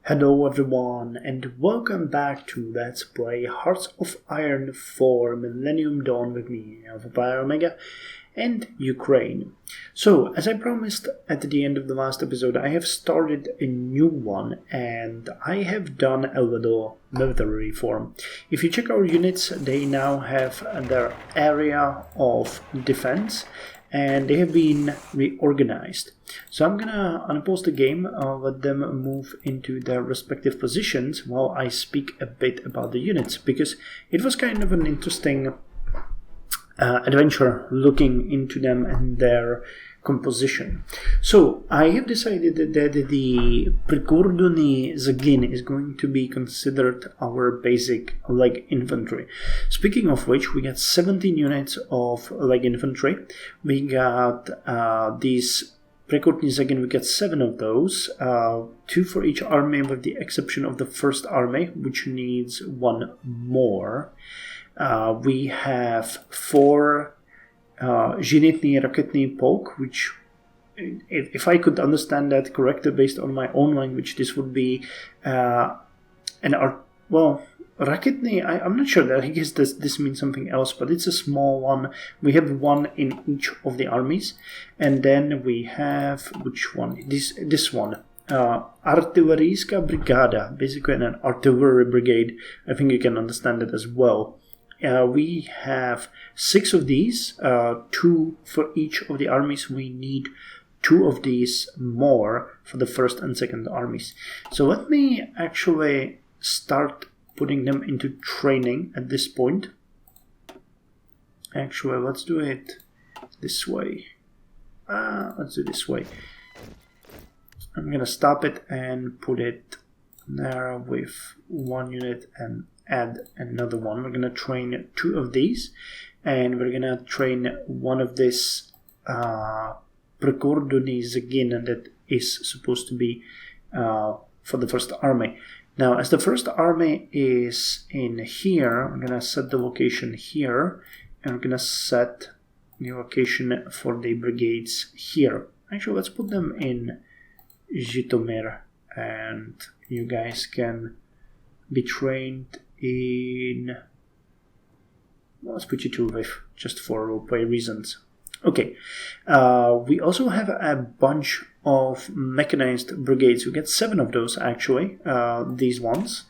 Hello everyone and welcome back to Let's Play Hearts of Iron 4 Millennium Dawn with me, Alpha Omega, and Ukraine. So, as I promised at the end of the last episode, I have started a new one and I have done a little military reform. If you check our units, they now have their area of defense and they have been reorganized. So I'm gonna unpause the game, let them move into their respective positions while I speak a bit about the units, because it was kind of an interesting adventure looking into them and their composition. So I have decided that the Prikordony Zagin is going to be considered our basic leg infantry. Speaking of which, we got 17 units of leg infantry. We got these Prikordony Zagin, we got 7 of those, 2 for each army with the exception of the first army, which needs 1 more. We have 4 Zhenitny Raketny Polk, which, if I could understand that correctly based on my own language, this would be Raketny, I'm not sure that, I guess this means something else, but it's a small one. We have 1 in each of the armies, and then we have, which one? This one. Artilleryska Brigada, basically an artillery brigade. I think you can understand it as well. We have 6 of these, 2 for each of the armies. We need 2 of these more for the first and second armies. So let me actually start putting them into training at this point. Actually, let's do it this way. Let's do this way. I'm gonna stop it and put it there with 1 unit and add another one. We're gonna train 2 of these, and we're gonna train 1 of this Prikordony Zagin that is supposed to be for the first army. Now, as the first army is in here, I'm gonna set the location here, and we're gonna set the location for the brigades here. Actually, let's put them in Zhytomyr, and you guys can be trained in, let's put you to Lviv, just for roleplay reasons. Okay, we also have a bunch of mechanized brigades. We get 7 of those actually, these ones,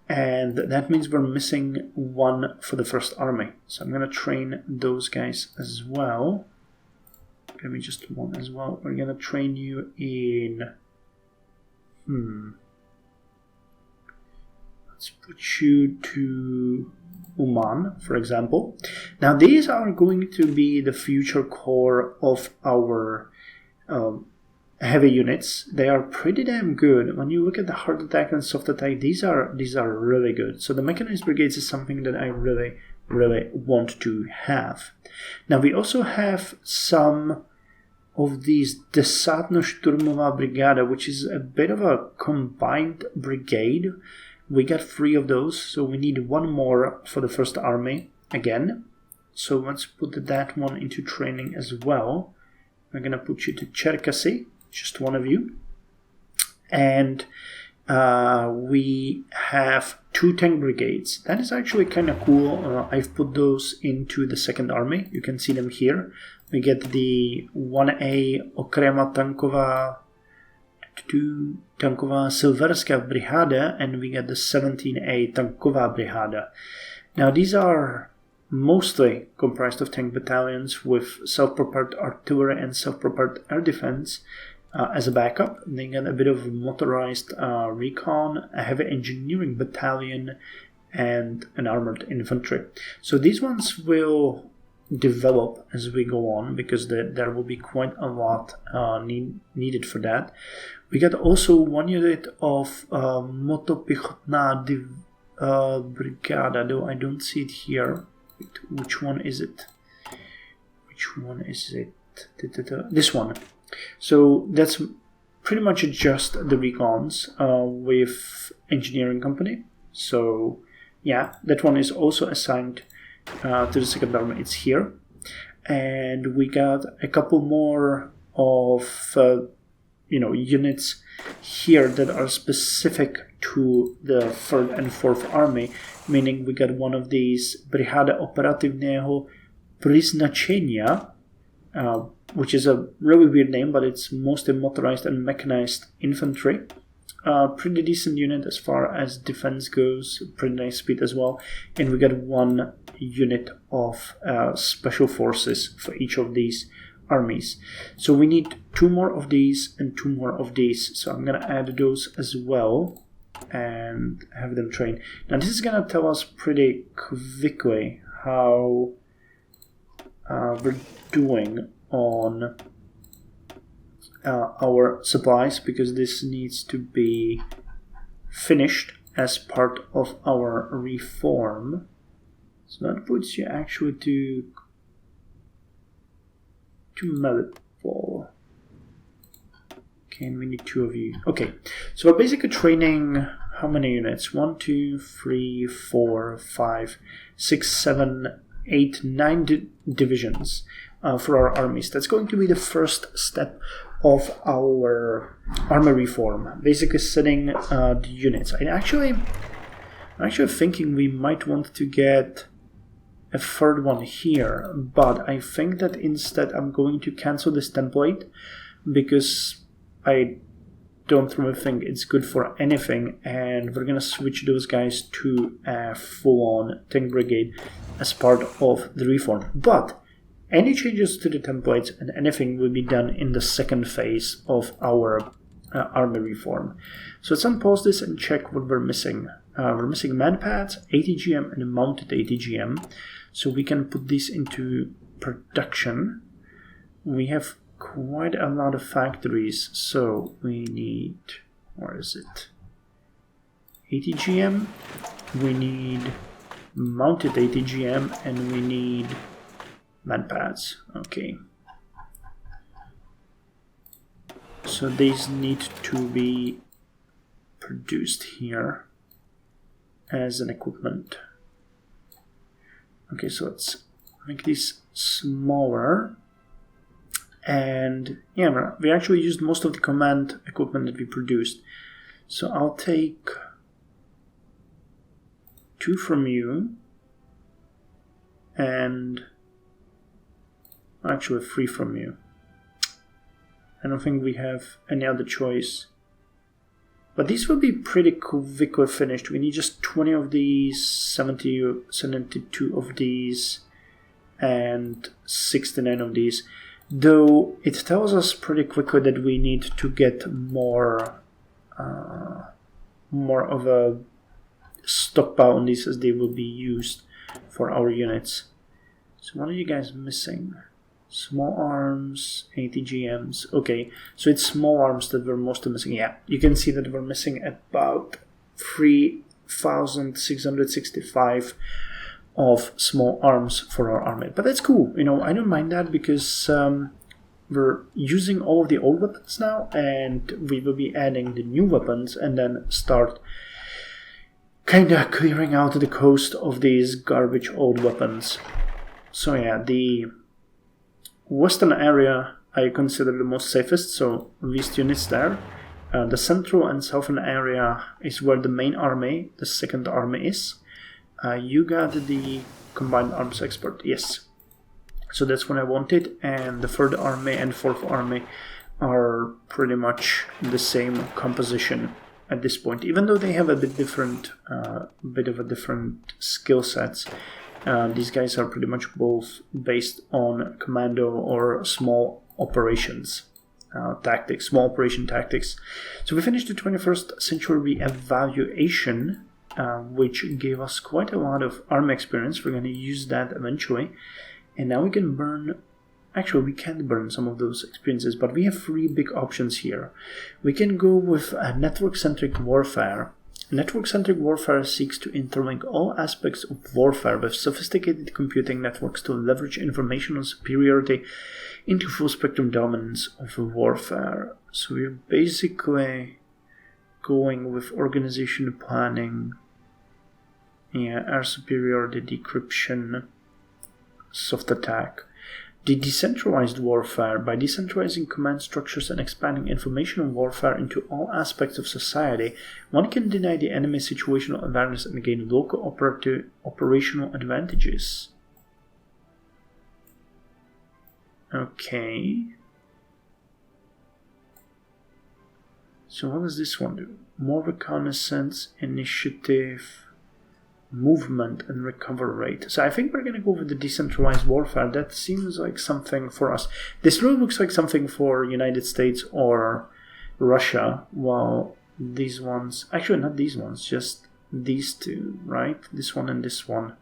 and that means we're missing 1 for the first army. So I'm gonna train those guys as well. Give me just 1 as well. We're gonna train you in let's put you to Uman, for example. Now these are going to be the future core of our heavy units. They are pretty damn good. When you look at the hard attack and soft attack, these are really good. So the mechanized brigades is something that I really want to have. Now we also have some of these Desantno-Shturmova Brigada, which is a bit of a combined brigade. We got 3 of those, so we need 1 more for the first army again. So let's put that one into training as well. We're gonna put you to Cherkasy, just 1 of you. And we have 2 tank brigades. That is actually kind of cool. I've put those into the second army. You can see them here. We get the 1A Okrema Tankova, 2 Tankova Silverska Brigada, and we get the 17A Tankova Brigada. Now these are mostly comprised of tank battalions with self-propelled artillery and self-propelled air defense as a backup. They get a bit of motorized recon, a heavy engineering battalion, and an armored infantry. So these ones will develop as we go on, because there will be quite a lot needed for that. We got also 1 unit of Motopichotna Brigada, though I don't see it here. Which one is it? Which one is it? This one. So that's pretty much just the recons with engineering company. So yeah, that one is also assigned to the second army. It's here. And we got a couple more of units here that are specific to the 3rd and 4th Army, meaning we got one of these Brigada Operativného Priznačenia, which is a really weird name, but it's mostly motorized and mechanized infantry. Pretty decent unit as far as defense goes, pretty nice speed as well. And we got one unit of special forces for each of these armies. So we need 2 more of these and 2 more of these. So I'm going to add those as well and have them train. Now this is going to tell us pretty quickly how we're doing on our supplies, because this needs to be finished as part of our reform. So that puts you actually to Melitpol. Okay, and we need 2 of you. Okay, so we're basically training how many units? 1, 2, 3, 4, 5, 6, 7, 8, 9 divisions for our armies. That's going to be the first step of our army reform, basically setting the units. I'm actually thinking we might want to get a 3rd one here, but I think that instead I'm going to cancel this template because I don't really think it's good for anything, and we're gonna switch those guys to a full-on tank brigade as part of the reform. But any changes to the templates and anything will be done in the 2nd phase of our army reform. So let's unpause this and check what we're missing. We're missing manpads, ATGM, and mounted ATGM. So we can put these into production. We have quite a lot of factories, so we need, where is it? ATGM, we need mounted ATGM, and we need manpads. Okay. So these need to be produced here as an equipment. Okay, so let's make these smaller. And yeah, we actually used most of the command equipment that we produced. So I'll take 2 from you and actually 3 from you. I don't think we have any other choice. But these will be pretty quickly finished. We need just 20 of these, 72 of these, and 69 of these. Though it tells us pretty quickly that we need to get more of a stockpile on these, as they will be used for our units. So what are you guys missing? Small arms, ATGMs. Okay, so it's small arms that we're mostly missing. Yeah, you can see that we're missing about 3,665 of small arms for our army. But that's cool. I don't mind that because we're using all of the old weapons now, and we will be adding the new weapons and then start kind of clearing out the coast of these garbage old weapons. So yeah, the western area I consider the most safest, so least units there. The central and southern area is where the main army, the 2nd army, is. You got the combined arms expert, yes. So that's what I wanted, and the 3rd army and 4th army are pretty much the same composition at this point, even though they have a bit of a different skill sets. These guys are pretty much both based on commando or small operations tactics, small operation tactics. So we finished the 21st century re-evaluation, which gave us quite a lot of army experience. We're going to use that eventually. And now we can burn... Actually, we can't burn some of those experiences, but we have 3 big options here. We can go with a network-centric warfare. Network-centric warfare seeks to interlink all aspects of warfare with sophisticated computing networks to leverage informational superiority into full-spectrum dominance of warfare. So we're basically going with organization planning, air superiority, decryption, soft attack. The decentralized warfare. By decentralizing command structures and expanding informational warfare into all aspects of society, one can deny the enemy situational awareness and gain local operational advantages. Okay. So what does this one do? More reconnaissance, initiative, movement, and recovery rate. So I think we're going to go with the decentralized warfare. That seems like something for us. This really looks like something for United States or Russia, while these ones, actually not these ones, just these two, right? This one and this one.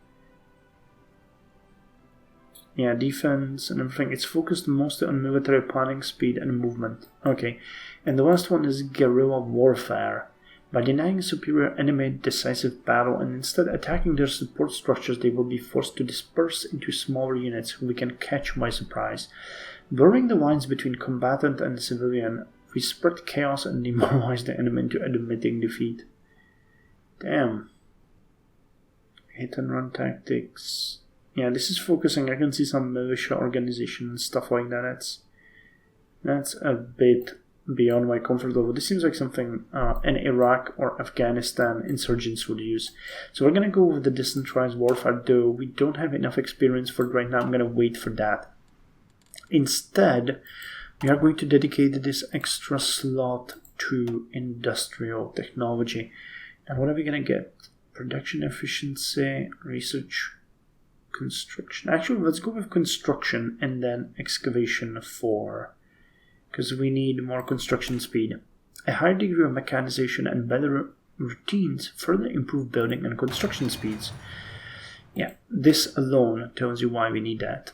Yeah, defense and everything. It's focused mostly on military planning, speed, and movement. Okay. And the last one is guerrilla warfare. By denying a superior enemy decisive battle and instead attacking their support structures, they will be forced to disperse into smaller units who we can catch by surprise. Blurring the lines between combatant and civilian, we spread chaos and demoralize the enemy into admitting defeat. Damn. Hit and run tactics. Yeah, this is focusing. I can see some militia organization and stuff like that. That's a bit beyond my comfort level. This seems like something an Iraq or Afghanistan insurgents would use. So we're going to go with the decentralized warfare, though we don't have enough experience for it right now. I'm going to wait for that. Instead, we are going to dedicate this extra slot to industrial technology. And what are we going to get? Production efficiency, research, construction. Actually, let's go with construction and then excavation for, because we need more construction speed. A higher degree of mechanization and better routines further improve building and construction speeds. Yeah, this alone tells you why we need that.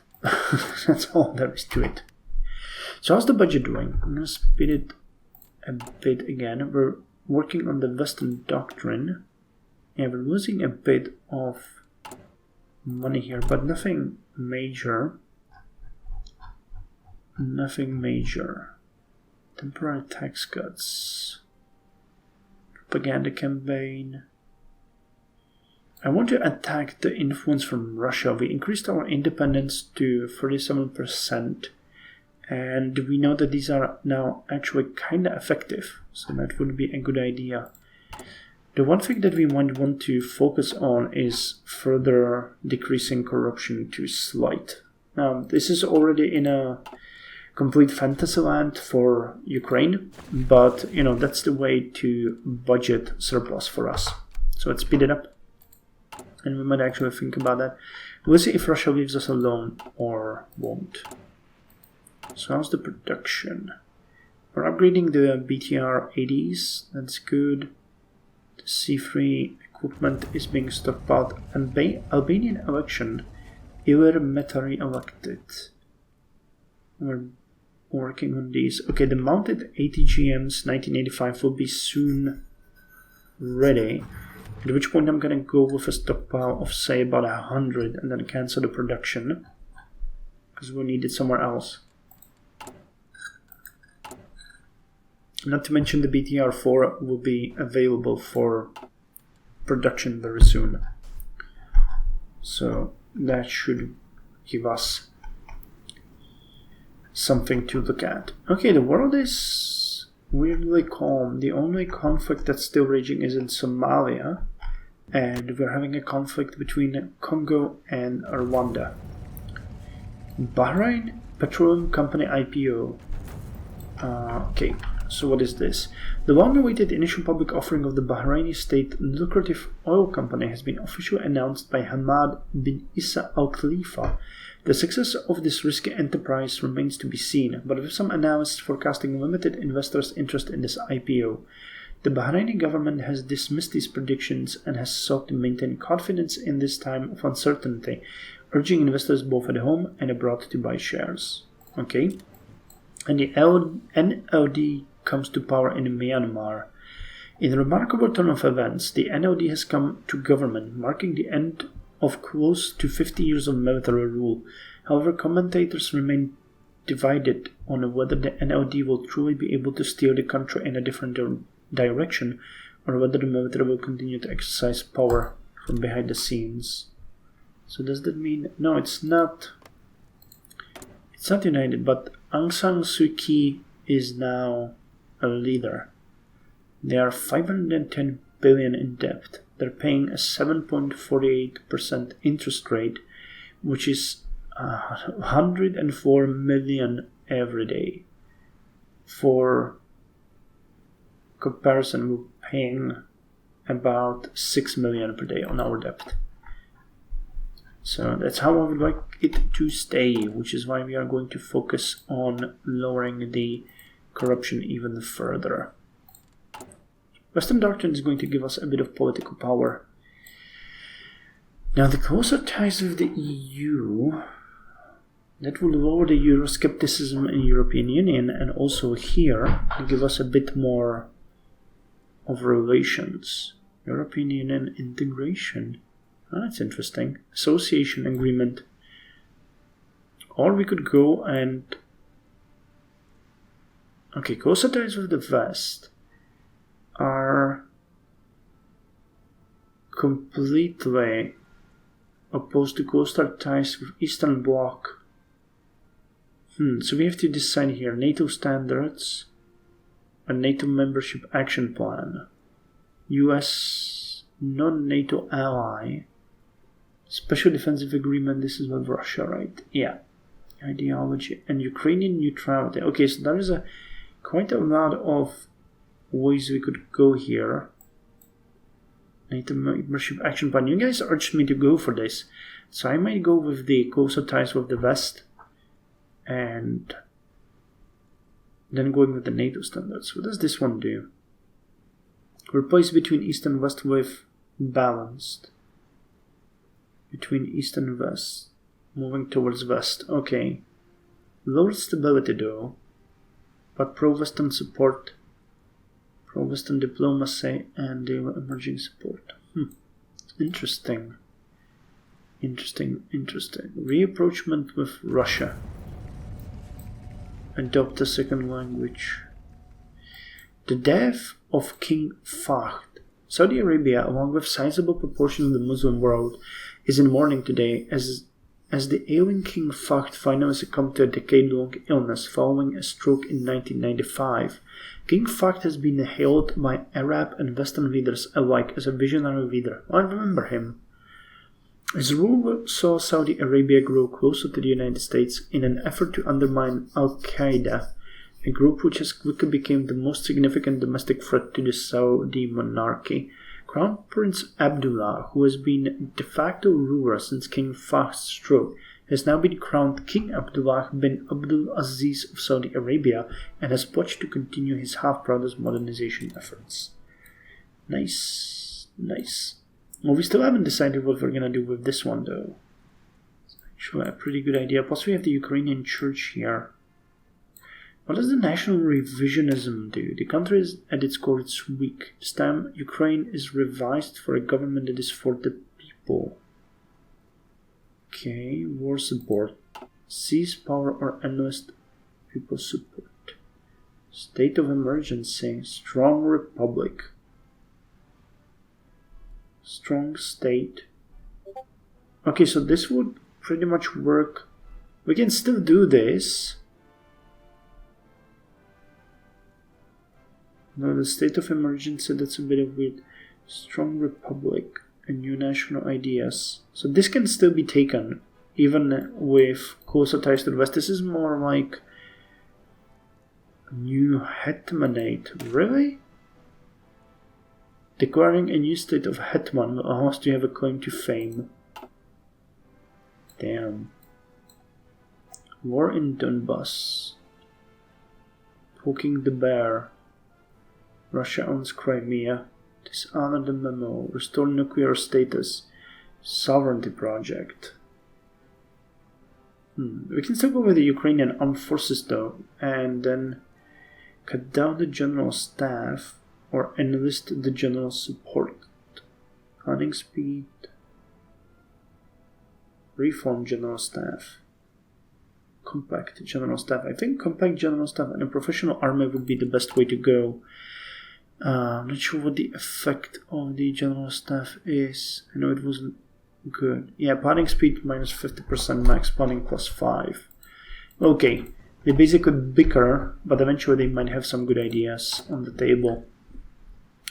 That's all there is to it. So how's the budget doing? I'm going to speed it a bit again. We're working on the Western Doctrine. Yeah, we're losing a bit of money here, but nothing major. Nothing major. Temporary tax cuts. Propaganda campaign. I want to attack the influence from Russia. We increased our independence to 37%. And we know that these are now actually kind of effective. So that would be a good idea. The one thing that we might want to focus on is further decreasing corruption to slight. Now, this is already in a complete fantasy land for Ukraine, but, you know, that's the way to budget surplus for us. So let's speed it up. And we might actually think about that. We'll see if Russia leaves us alone or won't. So how's the production? We're upgrading the BTR 80s. That's good. The C3 equipment is being stockpiled. Albanian election. Ilir Metari elected. We're working on these. Okay, the mounted ATGMs 1985 will be soon ready. At which point I'm going to go with a stockpile of, say, about 100 and then cancel the production. Because we'll need it somewhere else. Not to mention the BTR-4 will be available for production very soon. So that should give us something to look at. Okay, the world is weirdly calm. The only conflict that's still raging is in Somalia. And we're having a conflict between Congo and Rwanda. Bahrain Petroleum Company IPO. Okay. So what is this? The long-awaited initial public offering of the Bahraini state lucrative oil company has been officially announced by Hamad bin Issa Al Khalifa. The success of this risky enterprise remains to be seen, but with some analysts forecasting limited investors' interest in this IPO. The Bahraini government has dismissed these predictions and has sought to maintain confidence in this time of uncertainty, urging investors both at home and abroad to buy shares. Okay. And the NLD comes to power in Myanmar. In a remarkable turn of events, the NLD has come to government, marking the end of close to 50 years of military rule. However, commentators remain divided on whether the NLD will truly be able to steer the country in a different direction, or whether the military will continue to exercise power from behind the scenes. So does that mean... No, it's not It's not united, but Aung San Suu Kyi is now a leader. They are 510 billion in debt. They're paying a 7.48% interest rate, which is 104 million every day. For comparison, we're paying about 6 million per day on our debt. So that's how I would like it to stay, which is why we are going to focus on lowering the corruption even further. Western Doctrine is going to give us a bit of political power. Now, the closer ties with the EU, that will lower the Euroscepticism in the European Union, and also here will give us a bit more of relations. European Union integration. Oh, that's interesting. Association agreement. Or we could go and... Okay, closer ties with the West are completely opposed to closer ties with Eastern Bloc. So we have to decide here. NATO standards, a NATO membership action plan, US non-NATO ally, special defensive agreement. This is with Russia, right? Yeah. Ideology and Ukrainian neutrality. Okay, so there is quite a lot of ways we could go here. NATO membership action plan. You guys urged me to go for this, so I might go with the closer ties with the West, and then going with the NATO standards. What does this one do? Replace between East and West with balanced. Between East and West. Moving towards West. Okay. Lower stability though. But pro-Western support. Pro-Western diplomacy and emerging support. Interesting. Interesting. Reapproachment with Russia. Adopt a second language. The death of King Fahd. Saudi Arabia, along with sizable proportion of the Muslim world, is in mourning today as the ailing King Fahd finally succumbed to a decade-long illness following a stroke in 1995. King Fahd has been hailed by Arab and Western leaders alike as a visionary leader. I remember him. His rule saw Saudi Arabia grow closer to the United States in an effort to undermine Al-Qaeda, a group which has quickly become the most significant domestic threat to the Saudi monarchy. Crown Prince Abdullah, who has been de facto ruler since King Fahd's stroke, has now been crowned King Abdullah bin Abdul Aziz of Saudi Arabia and has pledged to continue his half-brother's modernization efforts. Nice. Well, we still haven't decided what we're gonna do with this one, though. It's actually a pretty good idea. Plus, we have the Ukrainian church here. What does the national revisionism do? The country is, at its core, it's weak. This time, Ukraine is revised for a government that is for the people. Okay, war support. Seize power or enlist people support. State of emergency. Strong republic. Strong state. Okay, so this would pretty much work. We can still do this. No, the state of emergency, that's a bit of weird. Strong republic and new national ideas. So this can still be taken, even with closer ties to the West. This is more like new hetmanate. Really? Declaring a new state of hetman will allow us to have a claim to fame. Damn. War in Donbass. Poking the bear. Russia owns Crimea. Dishonor the memo. Restore nuclear status. Sovereignty project. We can still go with the Ukrainian armed forces though, and then cut down the general staff or enlist the general support. Planning speed. Reform general staff. Compact general staff. I think compact general staff and a professional army would be the best way to go. I'm not sure what the effect of the general staff is. I know it wasn't good. Yeah, planning speed minus 50%, max planning plus 5. Okay, they basically bicker, but eventually they might have some good ideas on the table.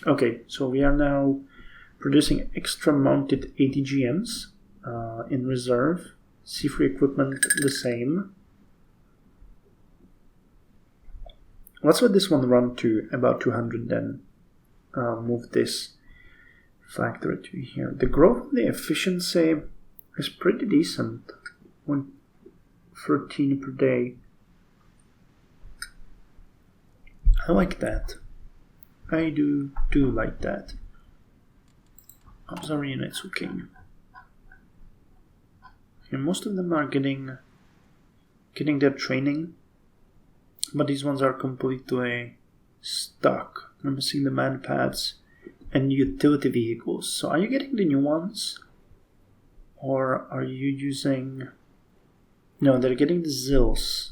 Okay, so we are now producing extra mounted ATGMs in reserve. C3 equipment the same. Let's let this one run to about 200, then move this factory to here. The growth of the efficiency is pretty decent. 113 per day. I like that. I do like that. Observer units, okay. And most of them are getting their training, but these ones are completely stuck. I'm missing the man pads and utility vehicles. So are you getting the new ones? Or are you using... No, they're getting the Zills.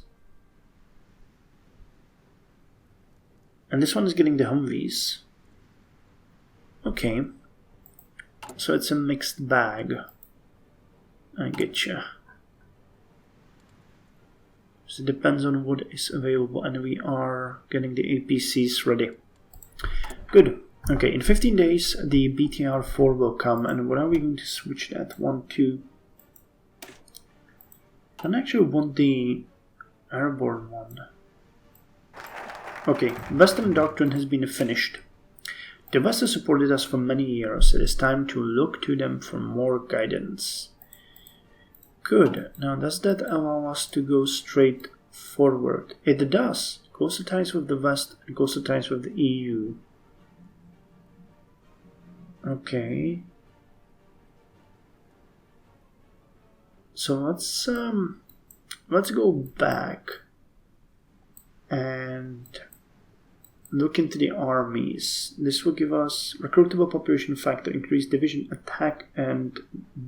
And this one is getting the Humvees. Okay. So it's a mixed bag. I getcha. So it depends on what is available, and we are getting the APCs ready. Good. Okay, in 15 days the BTR-4 will come, and what are we going to switch that? 1, 2. I actually want the airborne one. Okay, Western Doctrine has been finished. The West has supported us for many years. It is time to look to them for more guidance. Good. Now, does that allow us to go straight forward? It does. Closer ties with the West and closer ties with the EU. Okay. So let's go back and look into the armies. This will give us recruitable population factor, increased division attack and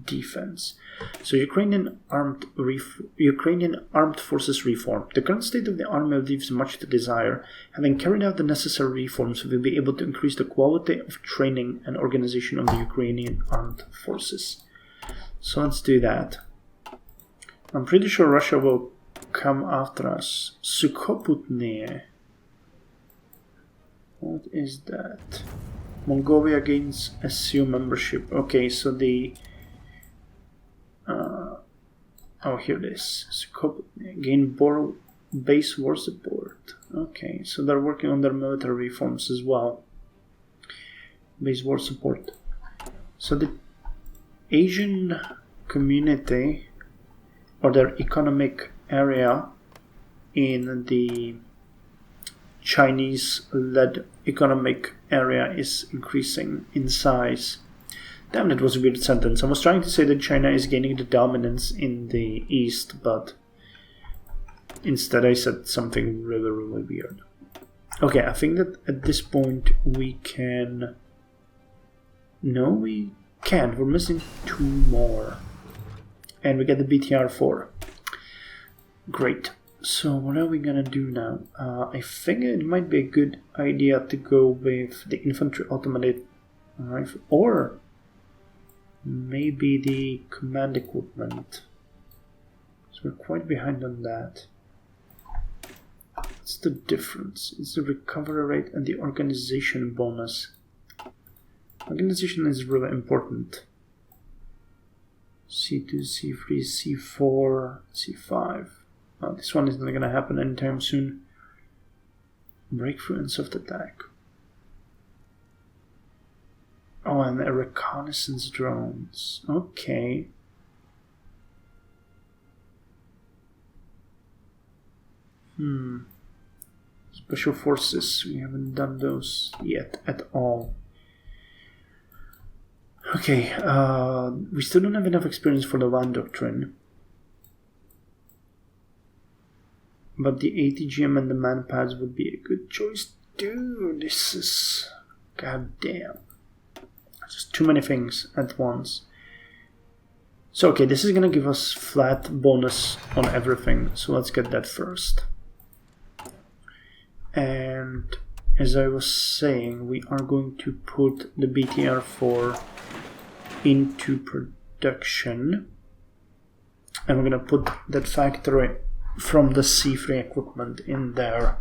defense. So Ukrainian armed forces reform. The current state of the army leaves much to desire. Having carried out the necessary reforms, we will be able to increase the quality of training and organization of the Ukrainian armed forces. So let's do that. I'm pretty sure Russia will come after us. Sukhoputne. What is that? Mongolia gains SCO membership. Okay, so the... oh, here it is. Gain base war support. Okay, so they're working on their military reforms as well. Base war support. So the Asian community, or their economic area in the Chinese-led economic area is increasing in size. Damn, that was a weird sentence. I was trying to say that China is gaining the dominance in the East, but instead I said something really, really weird. Okay, I think that at this point we can... No, we can't. We're missing 2 more. And we get the BTR-4. Great. So what are we gonna do now? I think it might be a good idea to go with the infantry automated rifle, or maybe the command equipment. So we're quite behind on that. What's the difference? It's the recovery rate and the organization bonus. Organization is really important. C2, C3, C4, C5. This one is not going to happen anytime soon. Breakthrough and soft attack. Oh, and the reconnaissance drones. Okay. Special forces. We haven't done those yet at all. Okay, we still don't have enough experience for the land doctrine. But the ATGM and the manpads would be a good choice. Dude, this is... goddamn. Just too many things at once. So, okay, this is gonna give us flat bonus on everything. So let's get that first. And as I was saying, we are going to put the BTR-4 into production. And we're gonna put that factory from the sea-free equipment in there.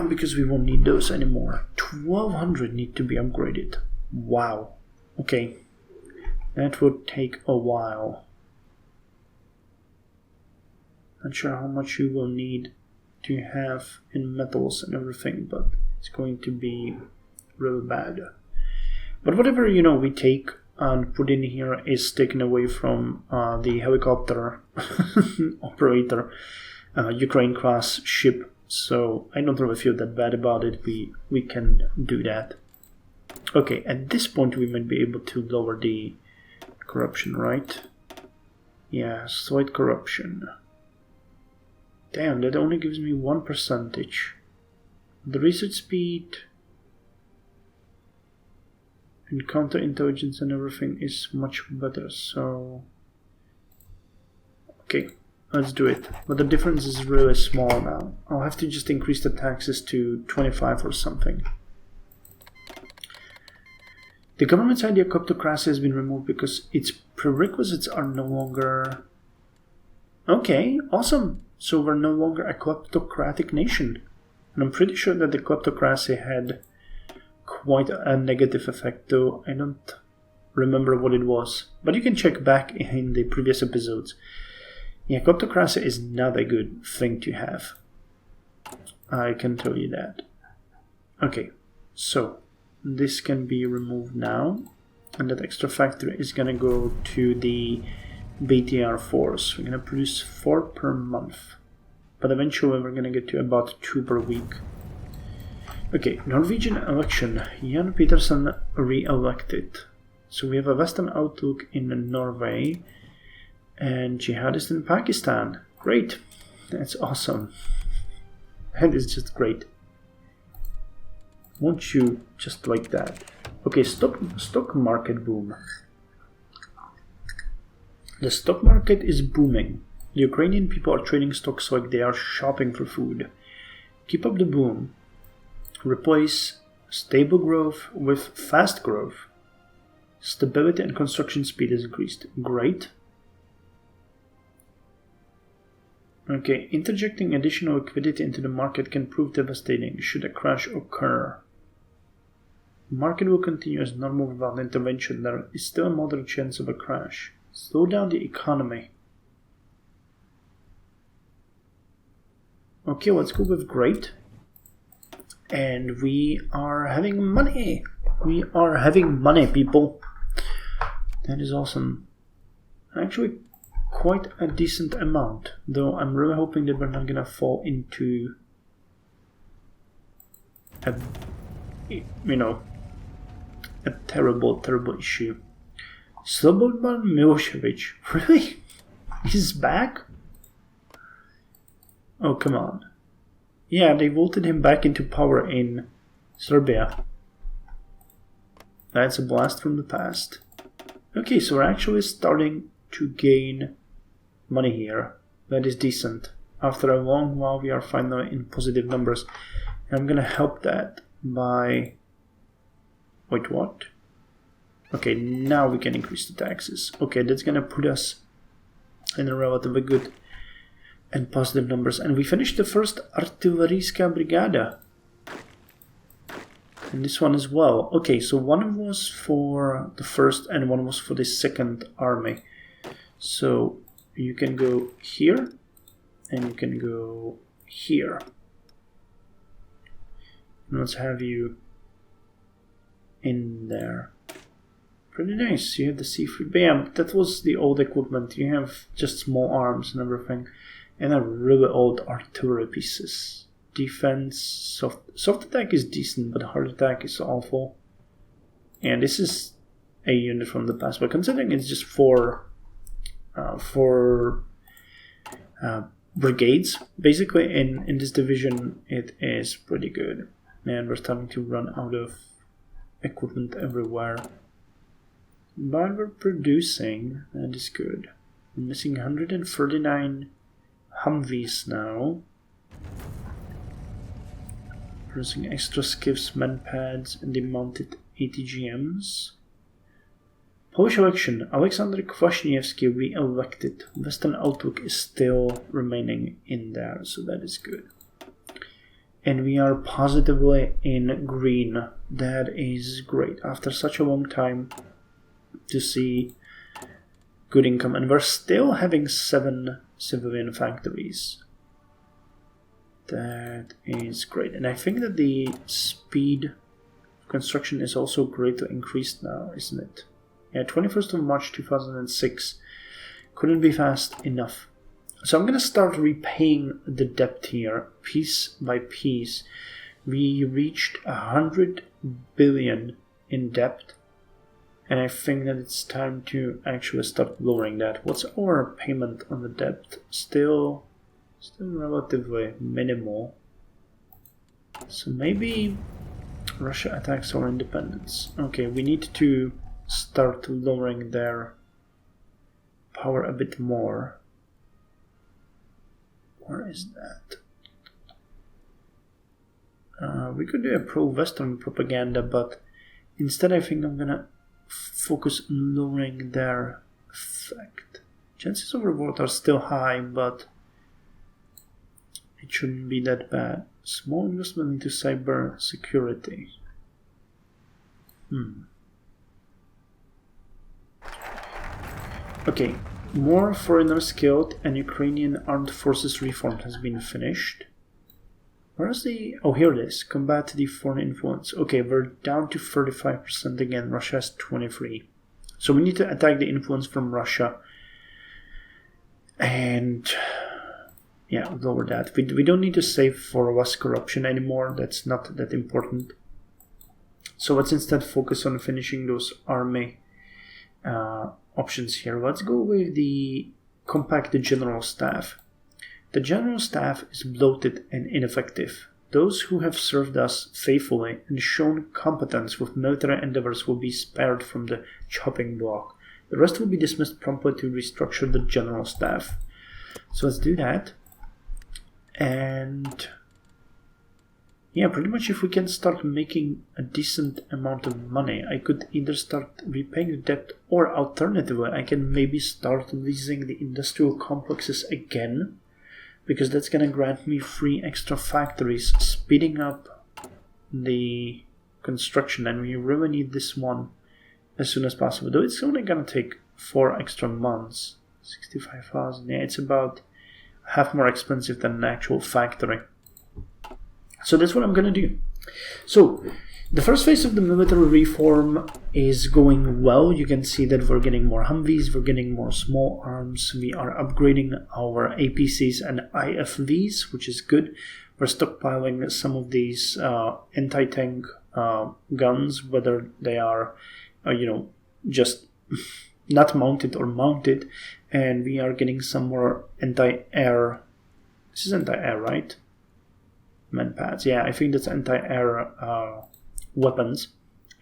Because we won't need those anymore. 1200 need to be upgraded. Wow. Okay. That would take a while. Not sure how much you will need to have in metals and everything, but it's going to be really bad. But whatever, we take and put in here is taken away from the helicopter operator Ukraine-class ship. So I don't really feel that bad about it. We can do that. Okay, at this point we might be able to lower the corruption, right? Yeah, slight corruption. Damn, that only gives me 1%. The research speed and counterintelligence and everything is much better, so... Okay, let's do it. But the difference is really small now. I'll have to just increase the taxes to 25 or something. The government's idea of kleptocracy has been removed because its prerequisites are no longer... Okay, awesome. So we're no longer a kleptocratic nation. And I'm pretty sure that the kleptocracy had quite a negative effect, though I don't remember what it was. But you can check back in the previous episodes. Yeah, kleptocracy is not a good thing to have. I can tell you that. Okay, so this can be removed now. And that extra factory is gonna go to the BTR force. We're gonna produce 4 per month. But eventually we're gonna get to about 2 per week. Okay, Norwegian election. Jan Petersen re-elected. So we have a Western outlook in Norway and jihadists in Pakistan. Great. That's awesome. That is just great. Won't you just like that? Okay, stock market boom. The stock market is booming. The Ukrainian people are trading stocks like they are shopping for food. Keep up the boom. Replace stable growth with fast growth. Stability and construction speed is increased. Great. Okay, interjecting additional liquidity into the market can prove devastating should a crash occur. The market will continue as normal without intervention. There is still a moderate chance of a crash. Slow down the economy. Okay, let's go with great. And we are having money. We are having money, people. That is awesome. Actually, quite a decent amount. Though I'm really hoping that we're not gonna fall into a terrible issue. Slobodan Milosevic. Really? He's back? Oh, come on. Yeah, they voted him back into power in Serbia. That's a blast from the past. Okay, so we're actually starting to gain money here. That is decent. After a long while, we are finally in positive numbers. And I'm gonna help that by... Wait, what? Okay, now we can increase the taxes. Okay, that's gonna put us in a relatively good and positive numbers. And we finished the first Artilleryska Brigada. And this one as well. Okay, so one was for the first and one was for the second army. So you can go here and you can go here. And let's have you in there. Pretty nice. You have the C3 BAM. That was the old equipment. You have just small arms and everything. And a really old artillery pieces. Defense, soft attack is decent, but hard attack is awful. And this is a unit from the past, but considering it's just four brigades, basically in this division, it is pretty good. And we're starting to run out of equipment everywhere. But we're producing, that is good. We're missing 139 Humvees now. Producing extra skiffs, manpads, and the mounted ATGMs. Polish election. Alexander Kwaśniewski re-elected. Western outlook is still remaining in there, so that is good. And we are positively in green. That is great. After such a long time to see good income. And we're still having 7 civilian factories. That is great. And I think that the speed of construction is also greatly increased now, isn't it? Yeah, 21st of March 2006. Couldn't be fast enough. So I'm going to start repaying the debt here, piece by piece. We reached 100 billion in debt. And I think that it's time to actually start lowering that. What's our payment on the debt? Still relatively minimal. So maybe Russia attacks our independence. Okay, we need to start lowering their power a bit more. Where is that? We could do a pro-Western propaganda, but instead I think I'm gonna focus on lowering their effect. Chances of revolt are still high, but it shouldn't be that bad. Small investment into cyber security. Okay, more foreigners killed and Ukrainian armed forces reform has been finished. Where's the... oh, here it is. Combat the foreign influence. Okay, we're down to 35% again. Russia has 23%. So we need to attack the influence from Russia. And... yeah, lower that. We don't need to save for less corruption anymore. That's not that important. So let's instead focus on finishing those army options here. Let's go with the compact general staff. The general staff is bloated and ineffective. Those who have served us faithfully and shown competence with military endeavors will be spared from the chopping block. The rest will be dismissed promptly to restructure the general staff. So let's do that. And yeah, pretty much if we can start making a decent amount of money, I could either start repaying the debt, or alternatively I can maybe start leasing the industrial complexes again, because that's going to grant me 3 extra factories, speeding up the construction, and we really need this one as soon as possible. Though it's only going to take 4 extra months. 65,000, yeah, it's about half more expensive than an actual factory. So that's what I'm going to do. So the first phase of the military reform is going well. You can see that we're getting more Humvees, we're getting more small arms, we are upgrading our APCs and IFVs, which is good. We're stockpiling some of these anti-tank guns, whether they are, just not mounted or mounted, and we are getting some more anti-air. This is anti-air, right? Manpads, yeah, I think that's anti-air weapons.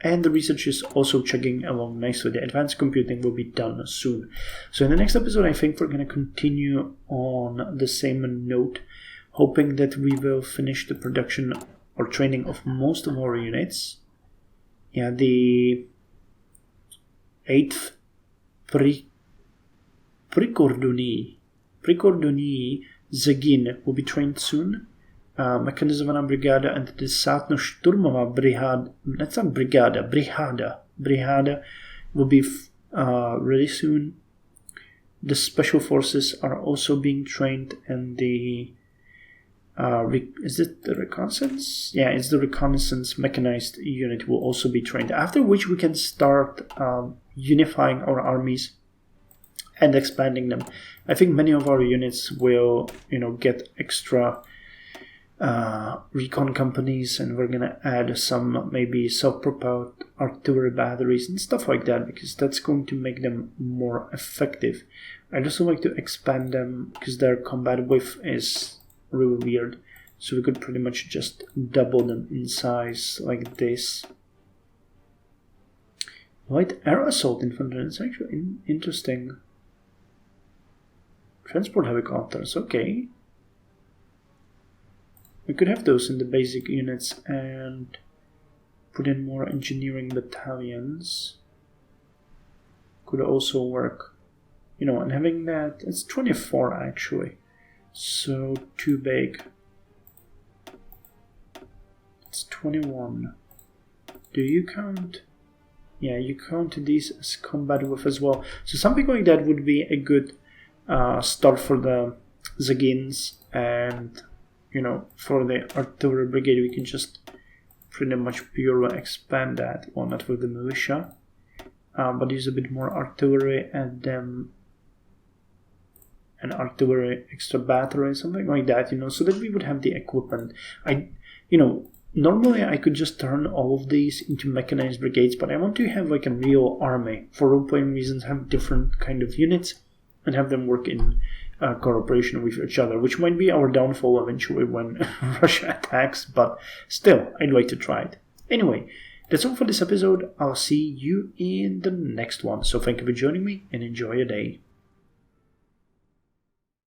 And the research is also chugging along nicely. The advanced computing will be done soon. So in the next episode, I think we're going to continue on the same note, hoping that we will finish the production or training of most of our units. Yeah, the 8th Prikorduni Zagin will be trained soon. Mechanizovaná brigáda and the desátno-šturmová brigada, that's not brigada, brigada will be ready soon. The special forces are also being trained, and the is it the reconnaissance? Yeah, it's the reconnaissance mechanized unit will also be trained, after which we can start unifying our armies and expanding them. I think many of our units will, get extra recon companies, and we're gonna add some maybe self-propelled artillery batteries and stuff like that, because that's going to make them more effective. I'd also like to expand them because their combat width is really weird, so we could pretty much just double them in size like this. Light air assault infantry, it's actually interesting. Transport helicopters, okay. We could have those in the basic units and put in more engineering battalions. could also work. You know, and having that, it's 24 actually. So too big. It's 21. Do you count? Yeah, you count these as combat with as well. So something like that would be a good start for the Zagins, and you know, for the artillery brigade we can just pretty much purely expand that. Well, not with the militia, but use a bit more artillery and then an artillery extra battery, something like that, you know, so that we would have the equipment. Normally I could just turn all of these into mechanized brigades, but I want to have like a real army for role-playing reasons, have different kind of units and have them work in cooperation with each other, which might be our downfall eventually when Russia attacks, but still, I'd like to try it. Anyway, that's all for this episode. I'll see you in the next one. So thank you for joining me and enjoy your day.